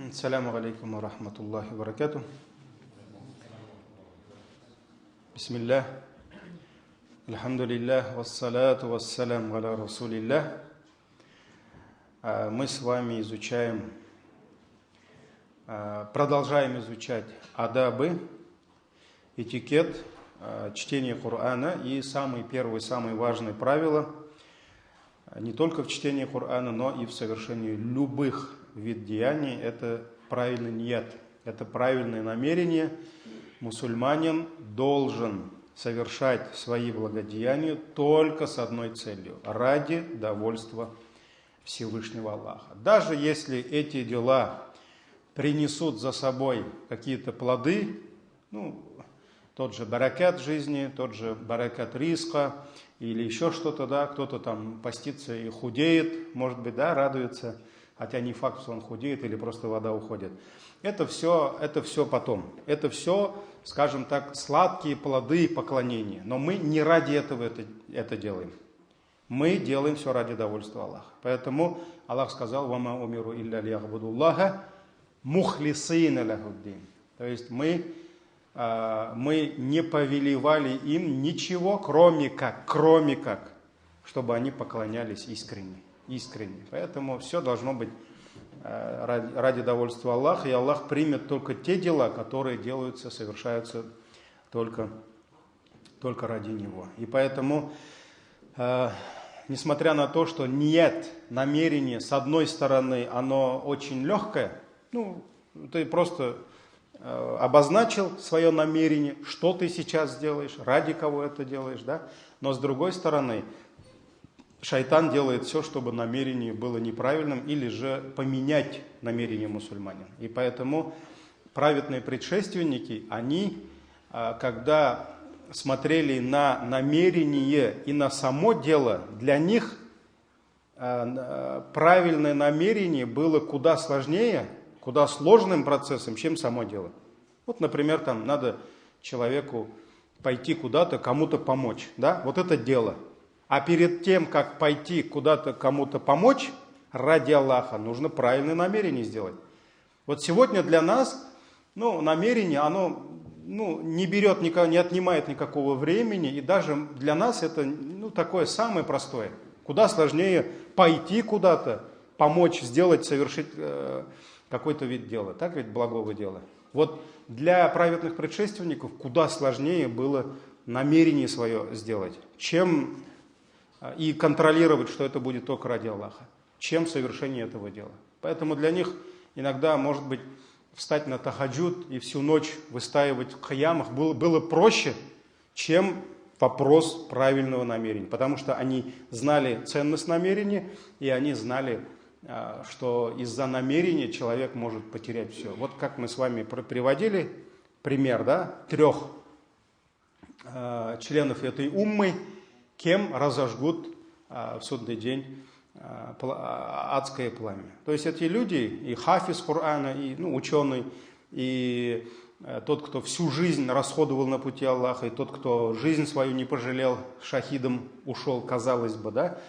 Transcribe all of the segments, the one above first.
Ассаляму алейкум ва рахматуллахи ва баракату. Бисмиллах. Альхамдулиллах. Вассалату вассалям аля расулиллах. Мы с вами продолжаем изучать адабы, этикет, чтение Корана. И самое первое, самое важное правило не только в чтении Корана, но и в совершении любых видов деяний – это правильный ният, это правильное намерение. Мусульманин должен совершать свои благодеяния только с одной целью – ради довольства Всевышнего Аллаха. Даже если эти дела принесут за собой какие-то плоды, тот же баракат жизни, тот же баракат риска или еще что-то, да, кто-то там постится и худеет, может быть, да, радуется, хотя не факт, что он худеет или просто вода уходит. Это все потом. Это все, скажем так, сладкие плоды поклонения. Но мы не ради этого это делаем. Мы делаем все ради довольства Аллаха. Поэтому Аллах сказал: «Вама умиру илля лиябудуллаха мухлисина лахуддин». То есть мы не повелевали им ничего, кроме как, чтобы они поклонялись искренне. Поэтому все должно быть ради довольства Аллаха, и Аллах примет только те дела, которые совершаются только ради Него. И поэтому, несмотря на то, что ният, намерение, с одной стороны, оно очень легкое, ты просто обозначил свое намерение, что ты сейчас делаешь, ради кого это делаешь, да? Но с другой стороны, шайтан делает все, чтобы намерение было неправильным, или же поменять намерение мусульманина. И поэтому праведные предшественники, они, когда смотрели на намерение и на само дело, для них правильное намерение было куда сложнее, куда сложным процессом, чем само дело. Вот, например, там надо человеку пойти куда-то, кому-то помочь, да? Вот это дело. А перед тем, как пойти куда-то кому-то помочь, ради Аллаха, нужно правильное намерение сделать. Вот сегодня для нас, намерение, оно, не отнимает никакого времени, и даже для нас это, такое самое простое. Куда сложнее пойти куда-то, помочь, совершить какой-то вид дела, так ведь, благого дела. Вот для праведных предшественников куда сложнее было намерение свое сделать, чем и контролировать, что это будет только ради Аллаха, чем совершение этого дела. Поэтому для них иногда, может быть, встать на тахаджуд и всю ночь выстаивать в киямах было проще, чем вопрос правильного намерения. Потому что они знали ценность намерения, и они знали, что из-за намерения человек может потерять все. Вот как мы с вами приводили пример, да, 3 членов этой уммы, кем разожгут в судный день адское пламя. То есть эти люди, и хафиз Корана, и ученый, и тот, кто всю жизнь расходовал на пути Аллаха, и тот, кто жизнь свою не пожалел, шахидом ушел, казалось бы, да,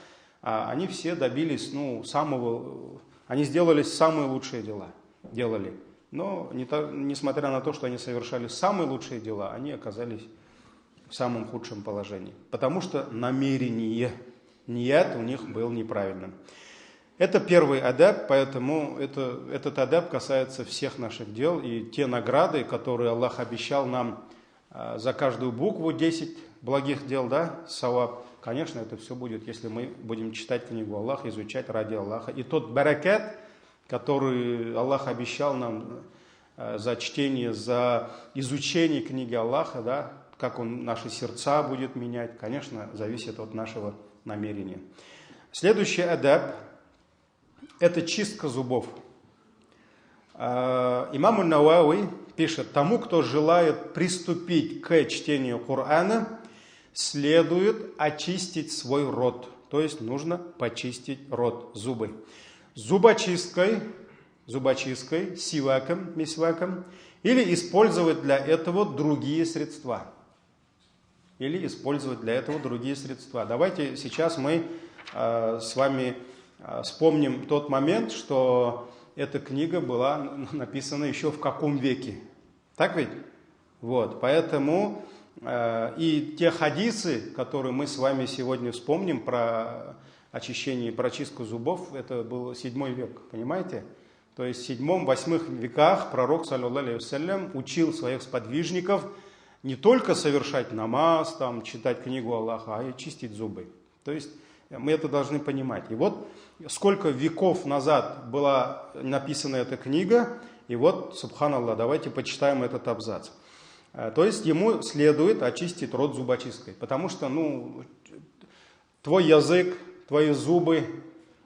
они все добились, они сделали самые лучшие дела, делали. Но несмотря на то, что они совершали самые лучшие дела, они оказались в самом худшем положении. Потому что намерение, ният у них был неправильным. Это первый адаб, поэтому этот адаб касается всех наших дел. И те награды, которые Аллах обещал нам за каждую букву, 10 благих дел, да, саваб. Конечно, это все будет, если мы будем читать книгу Аллаха, изучать ради Аллаха. И тот баракат, который Аллах обещал нам за чтение, за изучение книги Аллаха, да, как он наши сердца будет менять, конечно, зависит от нашего намерения. Следующий адаб – это чистка зубов. Имам ан-Навави пишет: тому, кто желает приступить к чтению Корана, следует очистить свой рот. То есть нужно почистить рот, зубы. Зубочисткой, сиваком, мисваком, или использовать для этого другие средства. Давайте сейчас мы с вами вспомним тот момент, что эта книга была написана еще в каком веке. Так ведь? Вот, поэтому и те хадисы, которые мы с вами сегодня вспомним про очищение, про чистку зубов, это был 7 век, понимаете? То есть в 7-8 веках пророк, саллаллаху алейхи вассалям, учил своих сподвижников не только совершать намаз, там, читать книгу Аллаха, а и чистить зубы. То есть мы это должны понимать. И вот сколько веков назад была написана эта книга, и вот, субханаллах, давайте почитаем этот абзац. То есть ему следует очистить рот зубочисткой, потому что, твой язык, твои зубы,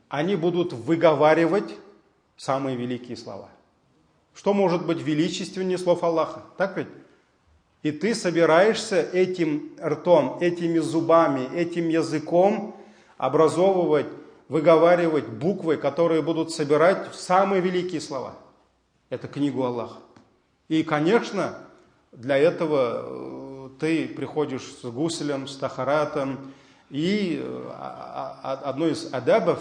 они будут выговаривать самые великие слова. Что может быть величественнее слов Аллаха? Так ведь? И ты собираешься этим ртом, этими зубами, этим языком образовывать, выговаривать буквы, которые будут собирать самые великие слова. Это книгу Аллаха. И, конечно, для этого ты приходишь с гуслем, с тахаратом. И одно из адабов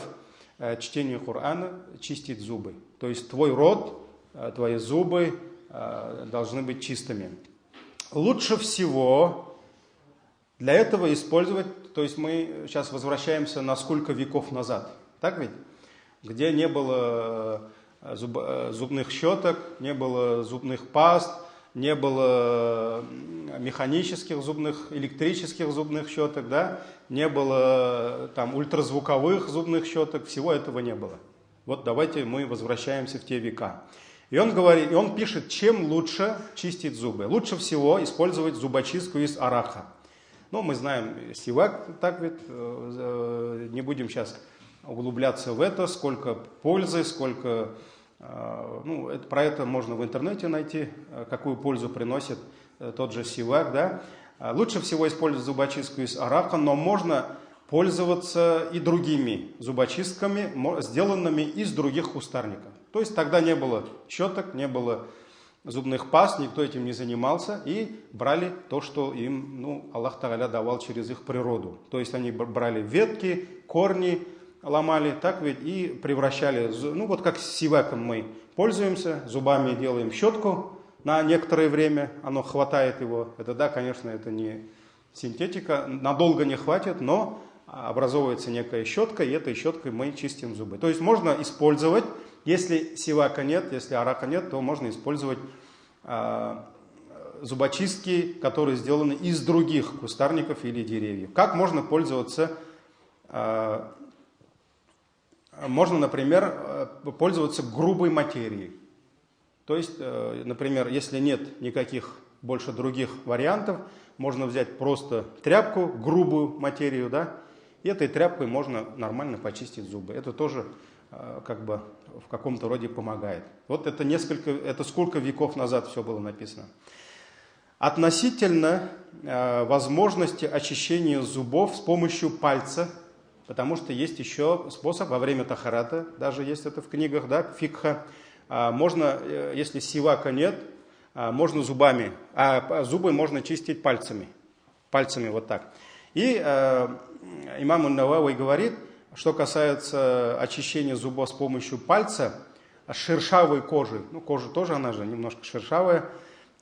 чтения Корана – чистить зубы. То есть твой рот, твои зубы должны быть чистыми. Лучше всего для этого использовать, то есть мы сейчас возвращаемся на сколько веков назад, так ведь? Где не было зубных щеток, не было зубных паст, не было механических зубных, электрических зубных щеток, да? Не было там ультразвуковых зубных щеток, всего этого не было. Вот давайте мы возвращаемся в те века. И он говорит, и он пишет, чем лучше чистить зубы. Лучше всего использовать зубочистку из арака. Мы знаем сивак, так ведь, не будем сейчас углубляться в это, сколько пользы, сколько... про это можно в интернете найти, какую пользу приносит тот же сивак, да. Лучше всего использовать зубочистку из арака, но можно пользоваться и другими зубочистками, сделанными из других кустарников. То есть тогда не было щеток, не было зубных паст, никто этим не занимался, и брали то, что им Аллах Тааля давал через их природу. То есть они брали ветки, корни, ломали, так ведь, и превращали, вот как с сиваком мы пользуемся, зубами делаем щетку на некоторое время, оно хватает его. Это да, конечно, это не синтетика, надолго не хватит, но образовывается некая щетка, и этой щеткой мы чистим зубы. То есть можно использовать, если сивака нет, если арака нет, то можно использовать зубочистки, которые сделаны из других кустарников или деревьев. Как можно пользоваться? Можно, например, пользоваться грубой материей. То есть, например, если нет никаких больше других вариантов, можно взять просто тряпку, грубую материю, да, и этой тряпкой можно нормально почистить зубы. Это тоже как бы в каком-то роде помогает. Вот это сколько веков назад все было написано. Относительно возможности очищения зубов с помощью пальца, потому что есть еще способ во время тахарата, даже есть это в книгах, да, фикха, можно, если сивака нет, можно зубами, а зубы можно чистить пальцами вот так. И имам ан-Навави говорит, что касается очищения зубов с помощью пальца, шершавой кожи, кожа тоже, она же немножко шершавая,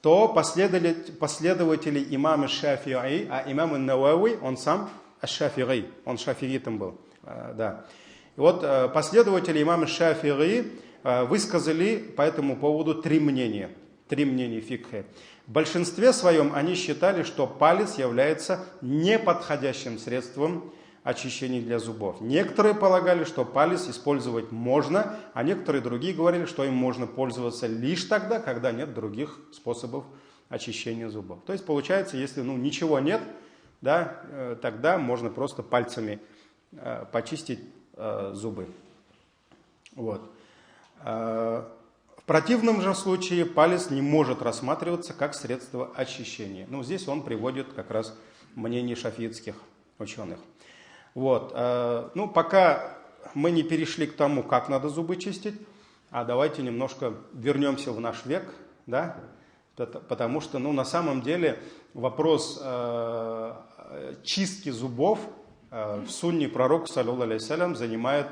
то последователи имама Шафи'и, а имам ан-Навави, он сам аш-Шафи'и, он шафиитом был, да. И вот последователи имама Шафи'и высказали по этому поводу три мнения фикхи. В большинстве своем они считали, что палец является неподходящим средством очищения для зубов. Некоторые полагали, что палец использовать можно, а некоторые другие говорили, что им можно пользоваться лишь тогда, когда нет других способов очищения зубов. То есть получается, если ничего нет, да, тогда можно просто пальцами почистить зубы. Вот. В противном же случае палец не может рассматриваться как средство очищения. Здесь он приводит как раз мнение шафиитских ученых. Вот. Пока мы не перешли к тому, как надо зубы чистить, а давайте немножко вернемся в наш век, да? Потому что на самом деле вопрос чистки зубов в сунне пророка, саллаллаху алейхи вассалям, занимает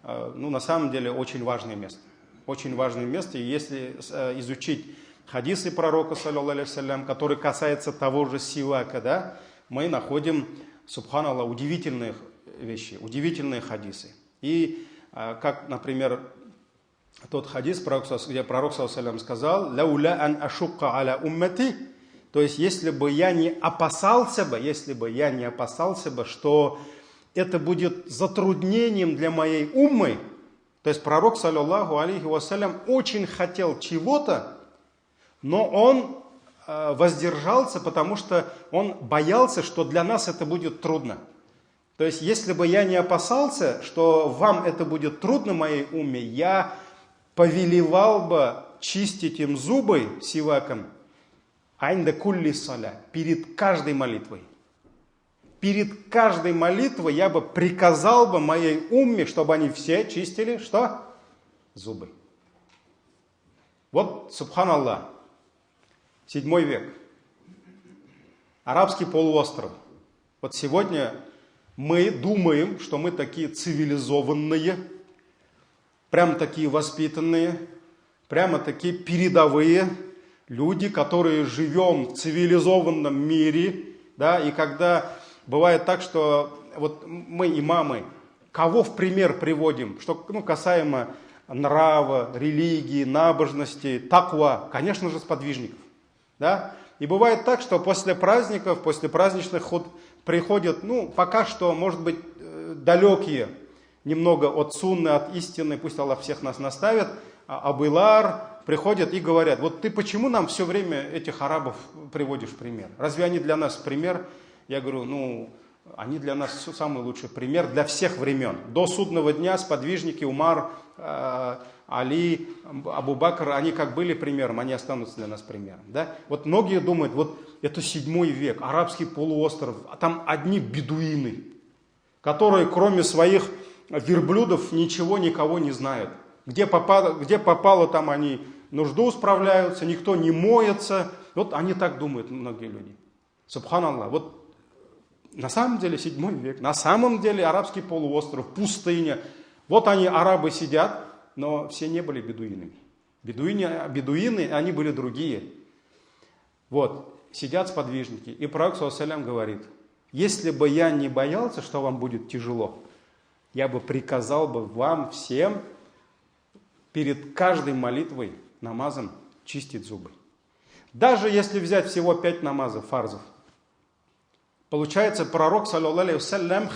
на самом деле очень важное место. очень важное место. И если изучить хадисы пророка, саллаллаху алейхи вассалям, который касается того же сивака, да, мы находим, субханаллах, удивительные вещи, удивительные хадисы. И как, например, тот хадис, где пророк, саллаллаху алейхи вассалям, сказал: «Лауля ан ашукка аля уммати», то есть, если бы я не опасался бы, что это будет затруднением для моей уммы, то есть пророк, саллаллаху алейхи вассалям, очень хотел чего-то, но он воздержался, потому что он боялся, что для нас это будет трудно. То есть, если бы я не опасался, что вам это будет трудно, моей умме, я повелевал бы чистить им зубы сиваком айнда кулли саля, перед каждой молитвой. Перед каждой молитвой я бы приказал бы моей умме, чтобы они все чистили что? Зубы. Вот, субханаллах, 7 век. Арабский полуостров. Вот сегодня мы думаем, что мы такие цивилизованные, прям такие воспитанные, прямо такие передовые люди, которые живем в цивилизованном мире, да, и когда бывает так, что вот мы, имамы, кого в пример приводим, что касаемо нрава, религии, набожности, таква, конечно же, сподвижников, да, и бывает так, что после праздников, после праздничных ход приходят, пока что, может быть, далекие немного от сунны, от истины, пусть Аллах всех нас наставит, абылар, приходят и говорят: вот ты почему нам все время этих арабов приводишь в пример? Разве они для нас пример? Я говорю, они для нас самый лучший пример для всех времен. До судного дня сподвижники Умар, Али, Абу Бакр, они как были примером, они останутся для нас примером. Да? Вот многие думают, вот это 7 век, арабский полуостров, а там одни бедуины, которые кроме своих верблюдов ничего никого не знают. Где попало, там они нужду справляются, никто не моется. Вот они так думают, многие люди. Субханаллах. Вот на самом деле 7 век, на самом деле арабский полуостров, пустыня. Вот они, арабы, сидят, но все не были бедуинами. Бедуины, они были другие. Вот, сидят сподвижники. И пророк, саллаллаху алейхи вассалям, говорит: если бы я не боялся, что вам будет тяжело, я бы приказал бы вам всем перед каждой молитвой, намазом, чистить зубы. Даже если взять всего 5 намазов, фарзов. Получается, пророк, саллаллаху алейхи вассалям,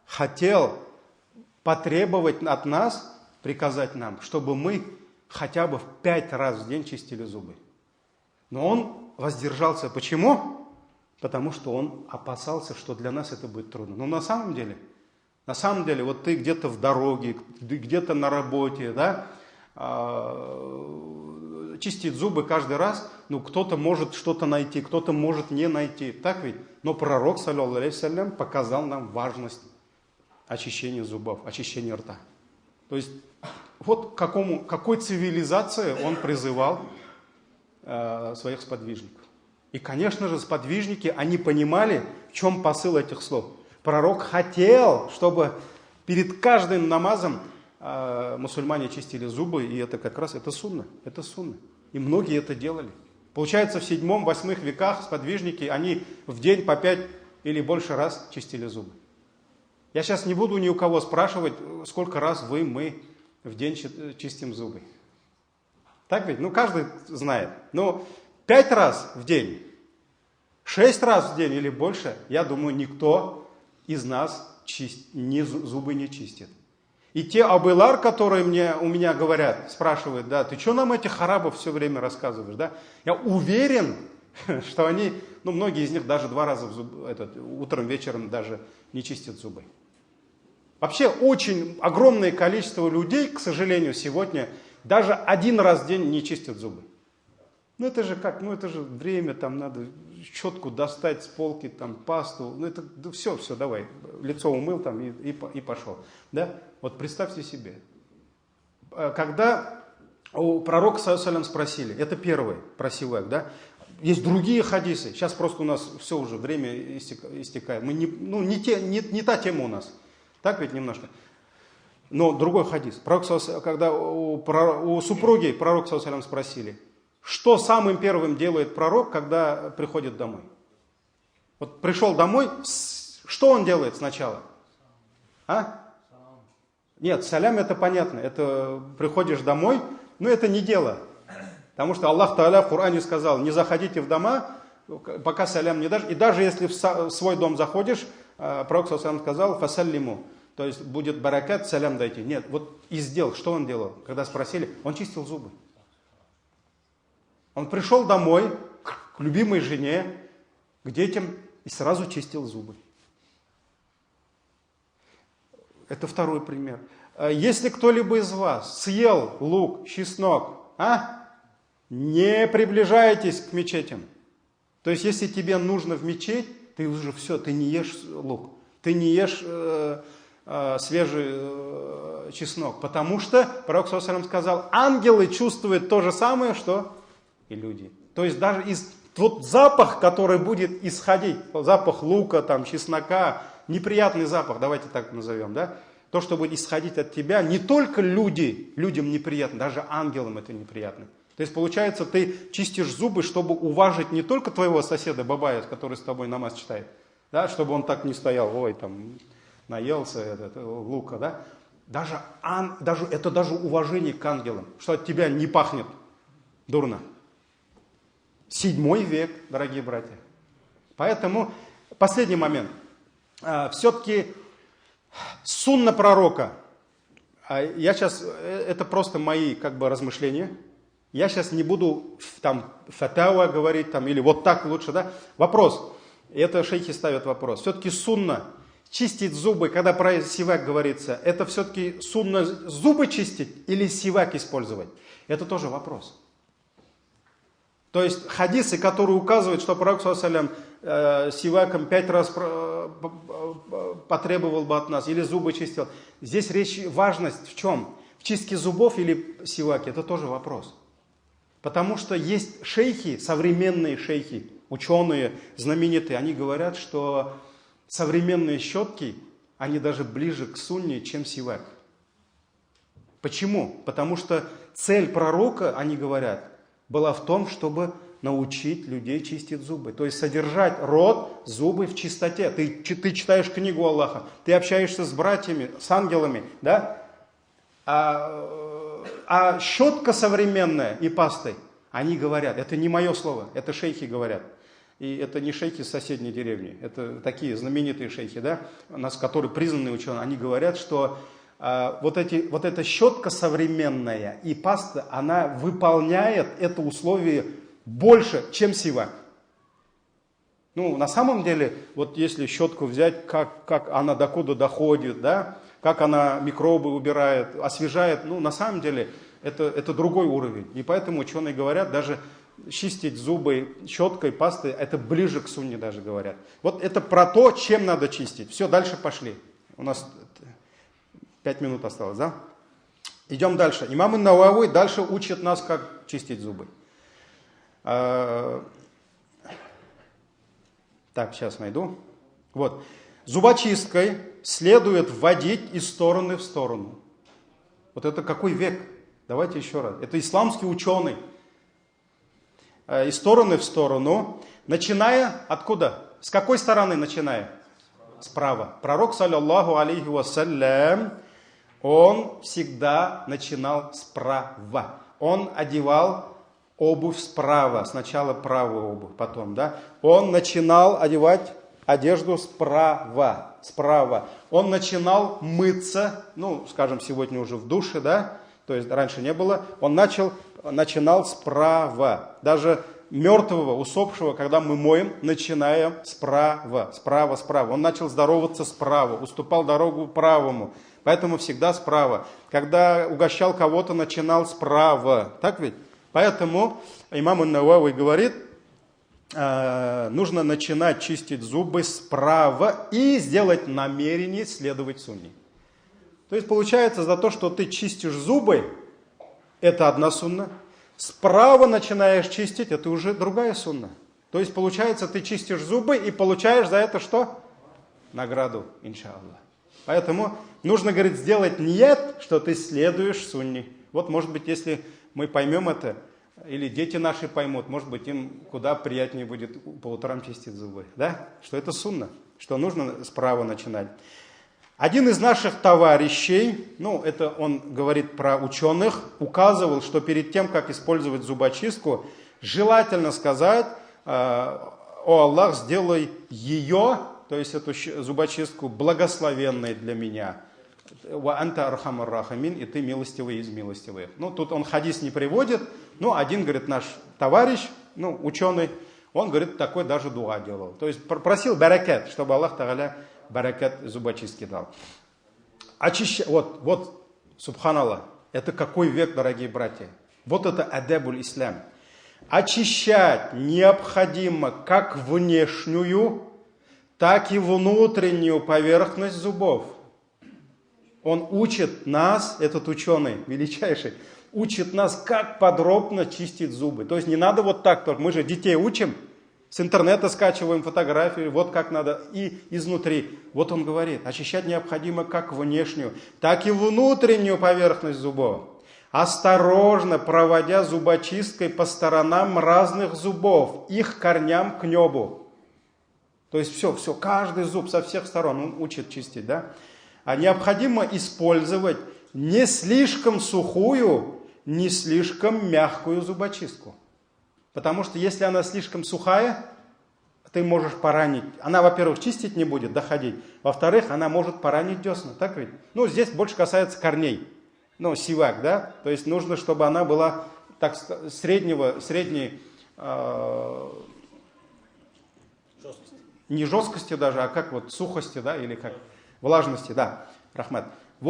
хотел потребовать от нас, приказать нам, чтобы мы хотя бы в 5 раз в день чистили зубы. Но он воздержался. Почему? Потому что он опасался, что для нас это будет трудно. Но на самом деле, вот ты где-то в дороге, где-то на работе, да, чистить зубы каждый раз, кто-то может что-то найти, кто-то может не найти. Так ведь? Но пророк, саллаллаху алейхи вассалям, показал нам важность очищения зубов, очищения рта. То есть, вот какой цивилизации он призывал своих сподвижников. И, конечно же, сподвижники, они понимали, в чем посыл этих слов. Пророк хотел, чтобы перед каждым намазом мусульмане чистили зубы, и это как раз это сунна. И многие это делали. Получается, в 7-8 веках сподвижники, они в день по 5 или больше раз чистили зубы. Я сейчас не буду ни у кого спрашивать, сколько раз мы в день чистим зубы. Так ведь? каждый знает. Но 5 раз в день, 6 раз в день или больше, я думаю, никто из нас зубы не чистит. И те абылар, которые у меня говорят, спрашивают: да, ты что нам этих арабов все время рассказываешь? Да? Я уверен, что они, многие из них даже 2 раза утром, вечером даже не чистят зубы. Вообще очень огромное количество людей, к сожалению, сегодня даже 1 раз в день не чистят зубы. Это же как? Это же время, там надо щетку достать с полки, там пасту. Все, давай, лицо умыл там и пошел. Да? Вот представьте себе, когда у пророка, саллаллаху алейхи вассалям, спросили, это первый про сивак, да? Есть другие хадисы, сейчас просто у нас все уже, время истекает, мы не та тема у нас, так ведь немножко. Но другой хадис. Когда у супруги пророк спросили, что самым первым делает пророк, когда приходит домой? Вот пришел домой, что он делает сначала? А? Нет, салям это понятно. Это приходишь домой, но это не дело. Потому что Аллах Тааля в Коране сказал, не заходите в дома, пока салям не дашь. И даже если в свой дом заходишь, пророк сказал, фасаллиму. То есть будет баракат, салям дайте. Нет, вот из дел, что он делал? Когда спросили, он чистил зубы. Он пришел домой к любимой жене, к детям и сразу чистил зубы. Это второй пример. Если кто-либо из вас съел лук, чеснок, не приближайтесь к мечетям. То есть, если тебе нужно в мечеть, ты уже все, ты не ешь лук, ты не ешь свежий чеснок. Потому что, пророк сказал, ангелы чувствуют то же самое, что и люди. То есть, даже тот запах, который будет исходить, запах лука, там, чеснока, неприятный запах, давайте так назовем, да? То, что будет исходить от тебя, не только людям неприятно, даже ангелам это неприятно. То есть, получается, ты чистишь зубы, чтобы уважить не только твоего соседа Бабая, который с тобой намаз читает, да, чтобы он так не стоял, ой, там, наелся лука, да. Даже уважение к ангелам, что от тебя не пахнет дурно. 7 век, дорогие братья. Поэтому, последний момент. Все-таки сунна пророка, это просто мои размышления. Я сейчас не буду там фатава говорить, там, или вот так лучше, да. Вопрос, это шейхи ставят вопрос. Все-таки сунна, чистить зубы, когда про сивак говорится, это все-таки сунна зубы чистить или сивак использовать? Это тоже вопрос. То есть хадисы, которые указывают, что пророк сиваком 5 раз потребовал бы от нас, или зубы чистил. Здесь важность в чем? В чистке зубов или сиваке? Это тоже вопрос. Потому что есть шейхи, современные шейхи, ученые, знаменитые, они говорят, что современные щетки, они даже ближе к сунне, чем сивак. Почему? Потому что цель пророка, они говорят, была в том, чтобы научить людей чистить зубы. То есть содержать рот, зубы в чистоте. Ты читаешь книгу Аллаха, ты общаешься с братьями, с ангелами, да? А щетка современная и пастой, они говорят, это не мое слово, это шейхи говорят. И это не шейхи с соседней деревни, это такие знаменитые шейхи, да, у нас, которые признанные ученые, они говорят, что вот эта щетка современная и паста, она выполняет это условие больше, чем сивак. Ну, на самом деле, вот если щетку взять, как она докуда доходит, да, как она микробы убирает, освежает, ну, на самом деле, это другой уровень. И поэтому ученые говорят, даже чистить зубы щеткой, пастой, это ближе к сунне даже говорят. Вот это про то, чем надо чистить. Все, дальше пошли. У нас 5 минут осталось, да? Идем дальше. Имам ан-Навави дальше учит нас, как чистить зубы. Так, сейчас найду. Вот. Зубочисткой следует вводить из стороны в сторону. Вот это какой век? Давайте еще раз. Это исламский ученый. Из стороны в сторону. Начиная откуда? С какой стороны начиная? Справа. Пророк, саллаллаху алейхи вассалям, он всегда начинал справа. Он одевал обувь справа. Сначала правую обувь, потом, да. Он начинал одевать одежду справа. Он начинал мыться, ну, скажем, сегодня уже в душе, да. То есть раньше не было. Он начинал справа. Даже мертвого, усопшего, когда мы моем, начинаем справа. Он начал здороваться справа, уступал дорогу правому. Поэтому всегда справа. Когда угощал кого-то, начинал справа. Так ведь? Поэтому имам ан-Навави говорит, нужно начинать чистить зубы справа и сделать намерение следовать сунне. То есть получается, за то, что ты чистишь зубы, это одна сунна. Справа начинаешь чистить, это уже другая сунна. То есть получается, ты чистишь зубы и получаешь за это что? Награду, иншаллах. Поэтому нужно, говорит, сделать ният, что ты следуешь сунне. Вот, может быть, если мы поймем это, или дети наши поймут, может быть, им куда приятнее будет по утрам чистить зубы. Да? Что это сунна, что нужно справа начинать. Один из наших товарищей, это он говорит про ученых, указывал, что перед тем, как использовать зубочистку, желательно сказать: «О Аллах, сделай ее», то есть эту зубочистку, благословенной для меня. «Ва анта архамар рахимин», и ты милостивый из милостивых. Тут он хадис не приводит, один, говорит, наш товарищ, ученый, он, говорит, такой даже дуа делал. То есть просил баракат, чтобы Аллах Тааля баракат зубочистки дал. Вот, субханаллах, это какой век, дорогие братья. Вот это адабуль ислам. Очищать необходимо как внешнюю, так и внутреннюю поверхность зубов. Он учит нас, этот ученый величайший, учит нас, как подробно чистить зубы. То есть не надо вот так, только мы же детей учим, с интернета скачиваем фотографии, вот как надо, и изнутри. Вот он говорит, очищать необходимо как внешнюю, так и внутреннюю поверхность зубов. Осторожно проводя зубочисткой по сторонам разных зубов, их корням к небу. То есть все, каждый зуб со всех сторон он учит чистить, да? А необходимо использовать не слишком сухую, не слишком мягкую зубочистку. Потому что если она слишком сухая, ты можешь поранить. Она, во-первых, чистить не будет, доходить. Во-вторых, она может поранить десна. Так ведь? Здесь больше касается корней. Сивак, да? То есть нужно, чтобы она была так, средней, не жесткости даже, а как сухости, да, или как влажности, да, рахмат. И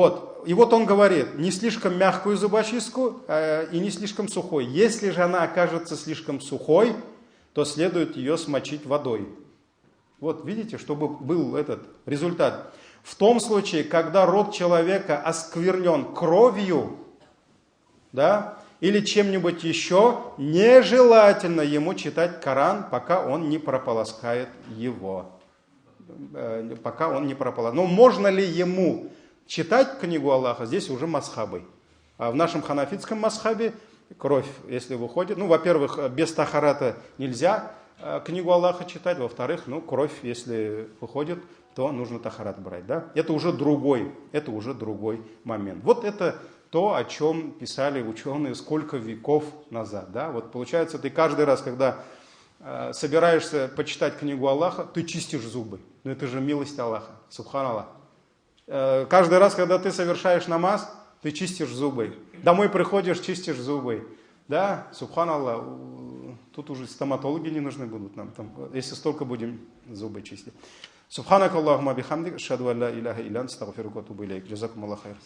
вот он говорит, не слишком мягкую зубочистку и не слишком сухой. Если же она окажется слишком сухой, то следует ее смочить водой. Вот видите, чтобы был этот результат. В том случае, когда рот человека осквернен кровью, да, или чем-нибудь еще, нежелательно ему читать Коран, пока он не прополоскает его. Пока он не прополоскает. Но можно ли ему читать книгу Аллаха? Здесь уже масхабы. А в нашем ханафитском масхабе кровь, если выходит, во-первых, без тахарата нельзя книгу Аллаха читать, во-вторых, кровь, если выходит, то нужно тахарат брать, да? Это уже другой момент. Вот это то, о чем писали ученые сколько веков назад, да? Вот получается, ты каждый раз, когда собираешься почитать книгу Аллаха, ты чистишь зубы. Это же милость Аллаха, субханаллах. Каждый раз, когда ты совершаешь намаз, ты чистишь зубы. Домой приходишь, чистишь зубы. Да, субханаллах, тут уже стоматологи не нужны будут нам, если столько будем зубы чистить. Субханакаллахумма бихамдик, ашхаду ан ла иляха илля анта, астагфирука ва атубу илейк. Джазакумуллаху хайран.